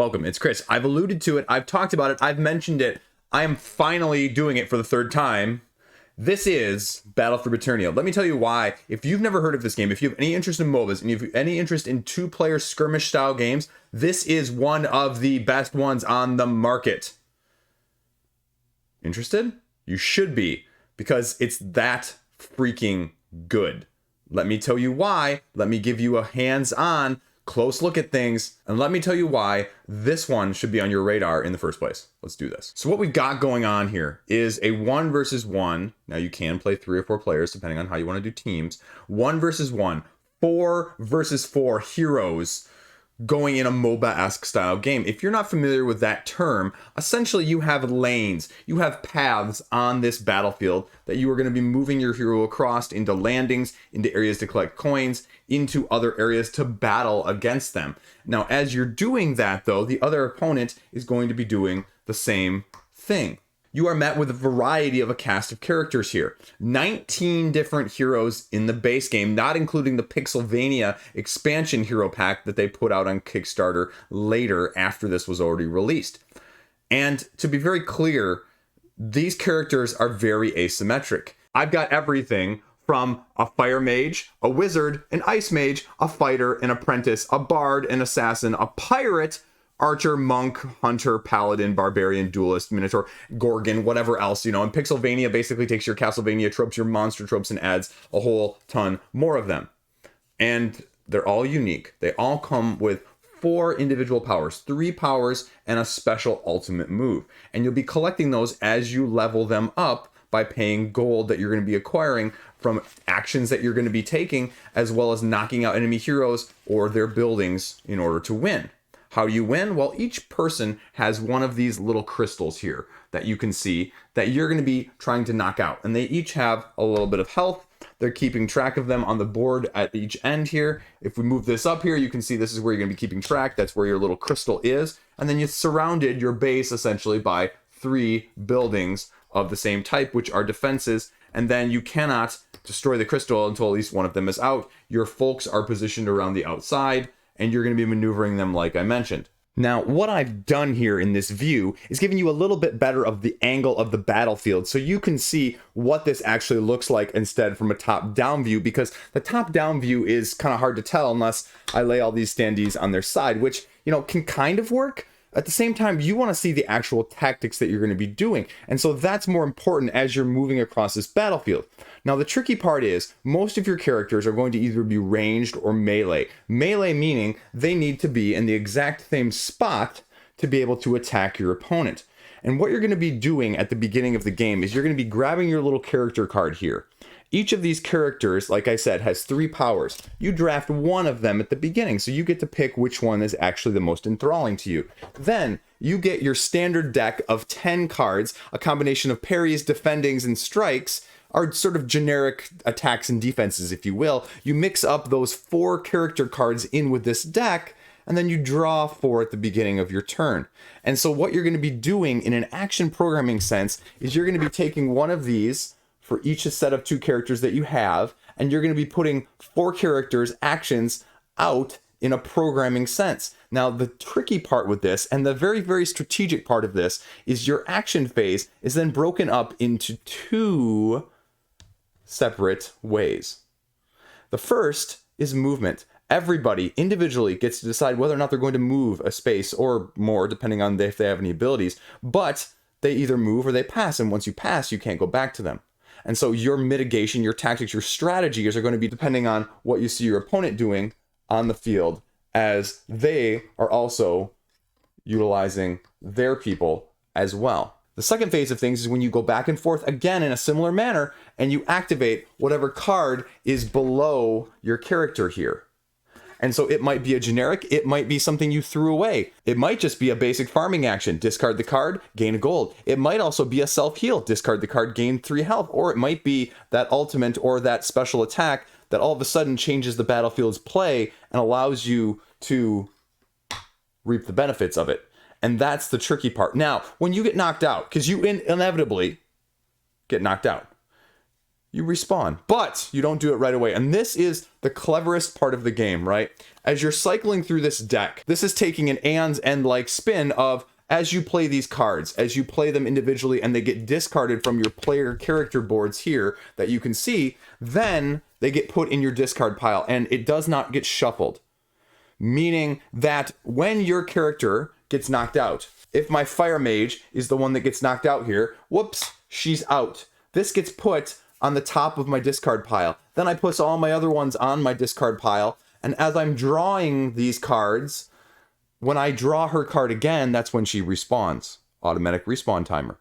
Welcome, it's Chris. I've alluded to it, I've talked about it, I've mentioned it. I am finally doing it for the third time. This is Battle for Biternia. Let me tell you why. If you've never heard of this game, if you have any interest in MOBAs, and if you have any interest in two-player skirmish style games, this is one of the best ones on the market. Interested? You should be, because it's that freaking good. Let me tell you why. Let me give you a hands-on close look at things, and let me tell you why this one should be on your radar in the first place. Let's do this. So what we've got going on here is a 1 versus 1. Now you can play 3 or 4 players depending on how you want to do teams. 1 versus 1, 4 versus 4 heroes going in a MOBA-esque style game. If you're not familiar with that term, essentially you have lanes, you have paths on this battlefield that you are going to be moving your hero across into landings, into areas to collect coins, into other areas to battle against them. Now, as you're doing that, though, the other opponent is going to be doing the same thing. You are met with a variety of a cast of characters here. 19 different heroes in the base game, not including the Pixelvania expansion hero pack that they put out on Kickstarter later after this was already released. And to be very clear, these characters are very asymmetric. I've got everything from a fire mage, a wizard, an ice mage, a fighter, an apprentice, a bard, an assassin, a pirate, archer, monk, hunter, paladin, barbarian, duelist, minotaur, gorgon, whatever else, you know. And Pixelvania basically takes your Castlevania tropes, your monster tropes, and adds a whole ton more of them. And they're all unique. They all come with 4 individual powers, 3 powers, and a special ultimate move. And you'll be collecting those as you level them up by paying gold that you're going to be acquiring from actions that you're going to be taking, as well as knocking out enemy heroes or their buildings in order to win. How do you win? Well, each person has one of these little crystals here that you can see that you're going to be trying to knock out. And they each have a little bit of health. They're keeping track of them on the board at each end here. If we move this up here, you can see this is where you're going to be keeping track. That's where your little crystal is. And then you surrounded your base essentially by 3 buildings of the same type, which are defenses. And then you cannot destroy the crystal until at least one of them is out. Your folks are positioned around the outside, and you're going to be maneuvering them like I mentioned. Now, what I've done here in this view is giving you a little bit better of the angle of the battlefield so you can see what this actually looks like instead from a top-down view, because the top-down view is kind of hard to tell unless I lay all these standees on their side, which, you know, can kind of work. At the same time, you want to see the actual tactics that you're going to be doing. And so that's more important as you're moving across this battlefield. Now, the tricky part is most of your characters are going to either be ranged or melee. Melee meaning they need to be in the exact same spot to be able to attack your opponent. And what you're going to be doing at the beginning of the game is you're going to be grabbing your little character card here. Each of these characters, like I said, has 3 powers. You draft one of them at the beginning, so you get to pick which one is actually the most enthralling to you. Then you get your standard deck of 10 cards, a combination of parries, defendings, and strikes, are sort of generic attacks and defenses, if you will. You mix up those 4 character cards in with this deck, and then you draw 4 at the beginning of your turn. And so what you're going to be doing in an action programming sense is you're going to be taking one of these for each set of 2 characters that you have, and you're going to be putting 4 characters' actions out in a programming sense. Now, the tricky part with this, and the very, very strategic part of this, is your action phase is then broken up into 2 separate ways. The first is movement. Everybody individually gets to decide whether or not they're going to move a space or more, depending on if they have any abilities, but they either move or they pass, and once you pass, you can't go back to them. And so your mitigation, your tactics, your strategies are going to be depending on what you see your opponent doing on the field, as they are also utilizing their people as well. The second phase of things is when you go back and forth again in a similar manner and you activate whatever card is below your character here. And so it might be a generic, it might be something you threw away. It might just be a basic farming action. Discard the card, gain a gold. It might also be a self-heal. Discard the card, gain 3 health. Or it might be that ultimate or that special attack that all of a sudden changes the battlefield's play and allows you to reap the benefits of it. And that's the tricky part. Now, when you get knocked out, because you inevitably get knocked out, you respawn. But you don't do it right away. And this is the cleverest part of the game, right? As you're cycling through this deck, this is taking an Aeon's End-like spin of, as you play these cards, as you play them individually and they get discarded from your player character boards here that you can see, then they get put in your discard pile and it does not get shuffled. Meaning that when your character gets knocked out, if my Fire Mage is the one that gets knocked out here, whoops, she's out. This gets put on the top of my discard pile. Then I put all my other ones on my discard pile. And as I'm drawing these cards, when I draw her card again, that's when she respawns. Automatic respawn timer.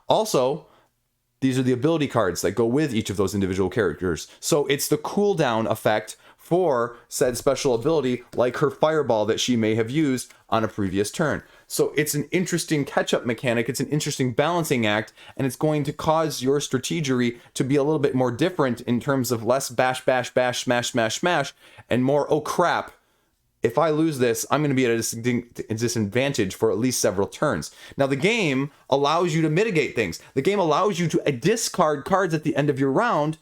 Also, these are the ability cards that go with each of those individual characters. So it's the cooldown effect for said special ability, like her fireball that she may have used on a previous turn. So it's an interesting catch-up mechanic, it's an interesting balancing act, and it's going to cause your strategery to be a little bit more different in terms of less bash, bash, bash, smash, smash, smash, and more, oh crap, if I lose this, I'm going to be at a disadvantage for at least several turns. Now, the game allows you to mitigate things. The game allows you to discard cards at the end of your round,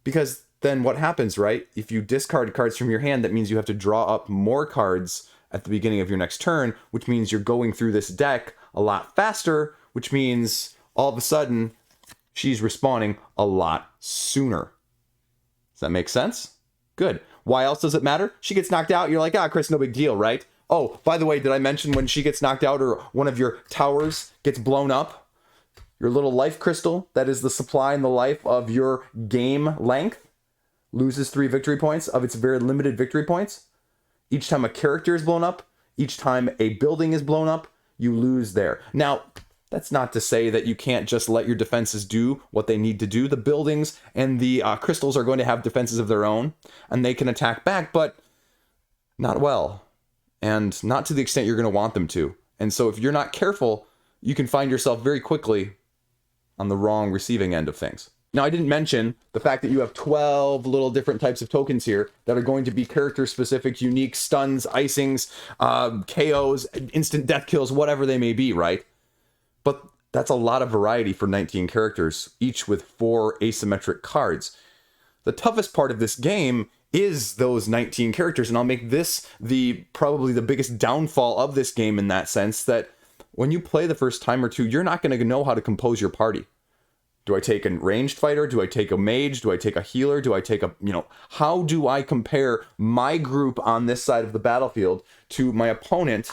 because then what happens, right? If you discard cards from your hand, that means you have to draw up more cards at the beginning of your next turn, which means you're going through this deck a lot faster, which means all of a sudden she's respawning a lot sooner. Does that make sense? Good. Why else does it matter? She gets knocked out, you're like, ah, Chris, no big deal, right? Oh, by the way, did I mention when she gets knocked out or one of your towers gets blown up? Your little life crystal, that is the supply and the life of your game length, loses 3 victory points of its very limited victory points. Each time a character is blown up, each time a building is blown up, you lose there. Now, that's not to say that you can't just let your defenses do what they need to do. The buildings and the crystals are going to have defenses of their own, and they can attack back, but not well, and not to the extent you're going to want them to. And so if you're not careful, you can find yourself very quickly on the wrong receiving end of things. Now, I didn't mention the fact that you have 12 little different types of tokens here that are going to be character-specific, unique stuns, icings, KOs, instant death kills, whatever they may be, right? But that's a lot of variety for 19 characters, each with 4 asymmetric cards. The toughest part of this game is those 19 characters, and I'll make this probably the biggest downfall of this game in that sense, that when you play the first time or two, you're not going to know how to compose your party. Do I take a ranged fighter? Do I take a mage? Do I take a healer? Do I take a, how do I compare my group on this side of the battlefield to my opponent?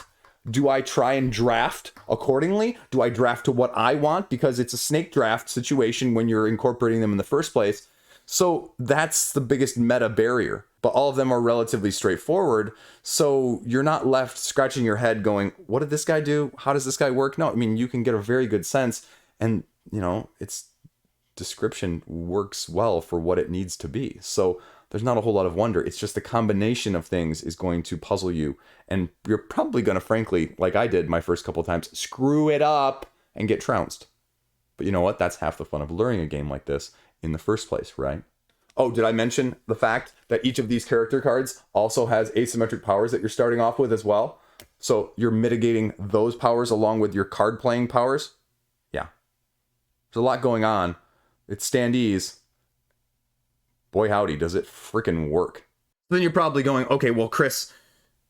Do I try and draft accordingly? Do I draft to what I want? Because it's a snake draft situation when you're incorporating them in the first place. So that's the biggest meta barrier. But all of them are relatively straightforward. So you're not left scratching your head going, what did this guy do? How does this guy work? No, I mean, you can get a very good sense. And, its description works well for what it needs to be. So there's not a whole lot of wonder. It's just the combination of things is going to puzzle you. And you're probably going to, frankly, like I did my first couple of times, screw it up and get trounced. But you know what? That's half the fun of learning a game like this in the first place, right? Oh, did I mention the fact that each of these character cards also has asymmetric powers that you're starting off with as well? So you're mitigating those powers along with your card playing powers? Yeah. There's a lot going on. It's STANDEES. Boy howdy, does it frickin' work. Then you're probably going, okay, well, Chris,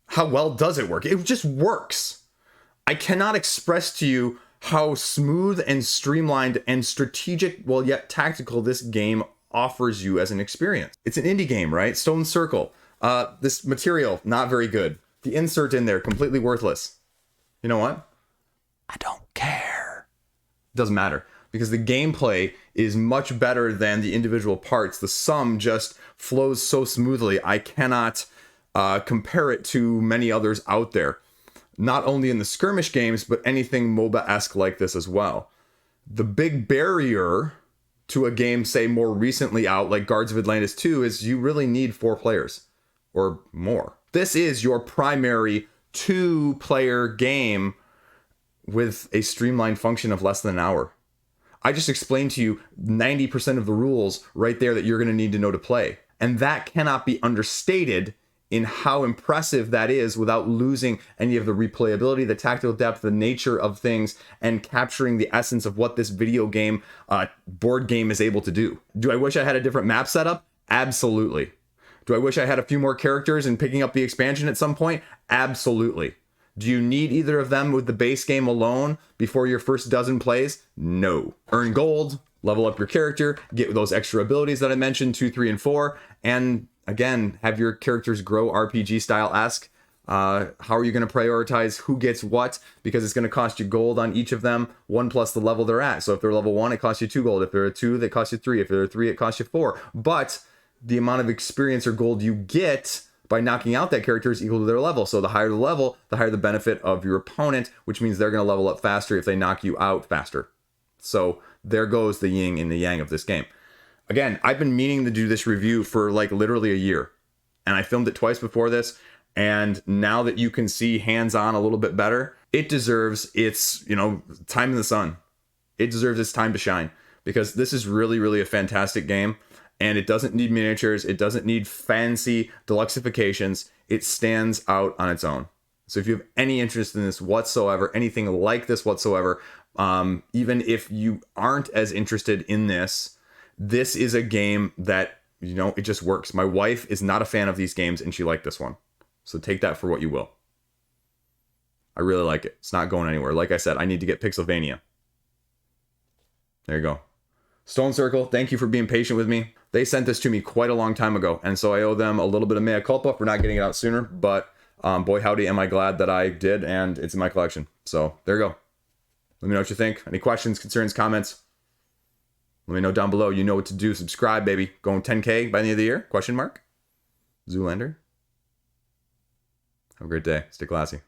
how well does it work? It just works. I cannot express to you how smooth and streamlined and strategic, well, yet tactical this game offers you as an experience. It's an indie game, right? Stone Circle. This material, not very good. The insert in there, completely worthless. You know what? I don't care. Doesn't matter. Because the gameplay is much better than the individual parts. The sum just flows so smoothly. I cannot compare it to many others out there. Not only in the skirmish games, but anything MOBA-esque like this as well. The big barrier to a game, say, more recently out, like Guards of Atlantis 2, is you really need 4 players or more. This is your primary 2-player game with a streamlined function of less than an hour. I just explained to you 90% of the rules right there that you're going to need to know to play. And that cannot be understated in how impressive that is without losing any of the replayability, the tactical depth, the nature of things, and capturing the essence of what this video game, board game is able to do. Do I wish I had a different map setup? Absolutely. Do I wish I had a few more characters and picking up the expansion at some point? Absolutely. Do you need either of them with the base game alone before your first dozen plays? No. Earn gold, level up your character, get those extra abilities that I mentioned, 2, 3, and 4, and again, have your characters grow RPG style-esque. How are you going to prioritize who gets what? Because it's going to cost you gold on each of them, 1 plus the level they're at. So if they're level 1, it costs you 2 gold. If they're a 2, that costs you 3. If they're a 3, it costs you 4. But the amount of experience or gold you get by knocking out that character is equal to their level. So the higher the level, the higher the benefit of your opponent, which means they're going to level up faster if they knock you out faster. So there goes the yin and the yang of this game. Again, I've been meaning to do this review for like literally a year, and I filmed it twice before this. And now that you can see hands-on a little bit better, it deserves its, time in the sun. It deserves its time to shine, because this is really, really a fantastic game. And it doesn't need miniatures. It doesn't need fancy deluxifications. It stands out on its own. So if you have any interest in this whatsoever, anything like this whatsoever, even if you aren't as interested in this, this is a game that, it just works. My wife is not a fan of these games, and she liked this one. So take that for what you will. I really like it. It's not going anywhere. Like I said, I need to get Pixelvania. There you go. Stone Circle, thank you for being patient with me. They sent this to me quite a long time ago, and so I owe them a little bit of mea culpa for not getting it out sooner, but boy howdy am I glad that I did, and it's in my collection. So there you go. Let me know what you think. Any questions, concerns, comments? Let me know down below. You know what to do. Subscribe, baby. Going 10K by the end of the year? Question mark? Zoolander? Have a great day. Stay classy.